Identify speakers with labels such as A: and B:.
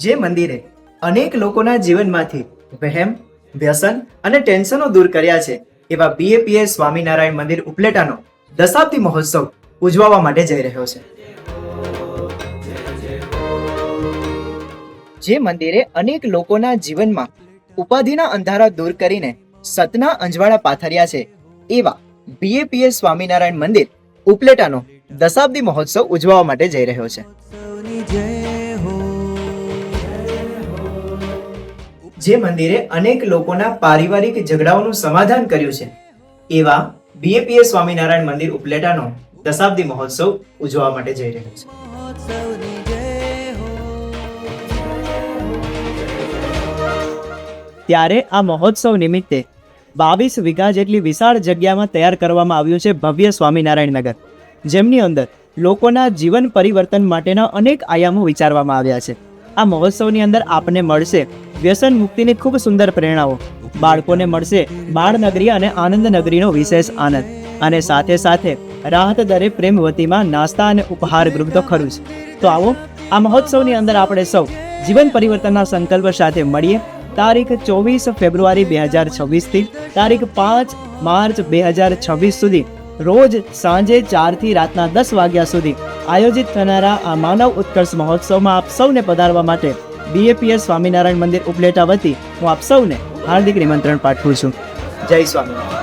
A: જે મંદિરે અનેક લોકોના જીવનમાંથી વહેમ, વ્યસન અને ટેન્શનો દૂર કર્યા છે એવા BAPS સ્વામિનારાયણ મંદિર ઉપલેટાનો દશાબ્દી મહોત્સવ ઉજવવા માટે જઈ રહ્યો છે. જે મંદિરે અનેક લોકોના જીવનમાં ઉપાધિના અંધારા દૂર કરીને સતના અંજવાળા પાથર્યા છે એવા BAPS સ્વામિનારાયણ મંદિર ઉપલેટાનો દશાબ્દી મહોત્સવ ઉજવવા માટે જઈ રહ્યો છે. જે મંદિરે અનેક લોકોના પારિવારિક ઝઘડાઓનું સમાધાન કર્યું છે એવા BAPS સ્વામિનારાયણ મંદિર ઉપલેટાનો દશાબ્દી મહોત્સવ ઉજવવા માટે જઈ રહ્યો છે. ત્યારે આ મહોત્સવ નિમિત્તે 22 વીઘા જેટલી વિશાળ જગ્યામાં તૈયાર કરવામાં આવ્યું છે ભવ્ય સ્વામિનારાયણ નગર, જેમની અંદર લોકોના જીવન પરિવર્તન માટેના અનેક આયામો વિચારવામાં આવ્યા છે. આ મહોત્સવની અંદર આપને મળશે વ્યસન મુક્તિની ખૂબ સુંદર પ્રેરણાઓ, બાળકોને મળશે બાળનગરી અને આનંદ નગરીનો વિશેષ આનંદ, અને સાથે સાથે રાહત દરે પ્રેમવતીમાં નાસ્તા અને ઉપહાર ગૃહ તો ખરું જ. તો આવો આ મહોત્સવની અંદર આપણે સૌ જીવન પરિવર્તનના સંકલ્પ સાથે મળીએ. તારીખ 24 ફેબ્રુઆરી 2026 થી તારીખ 5 માર્ચ 2026 સુધી રોજ સાંજે 4 થી રાતના 10 વાગ્યા સુધી આયોજિત થનારા આ માનવ ઉત્કર્ષ મહોત્સવમાં આપ સૌને પધારવા માટે BAPS સ્વામિનારાયણ મંદિર ઉપલેટા વતી હું આપ સૌને હાર્દિક નિમંત્રણ પાઠવું છું. જય સ્વામિનારાયણ.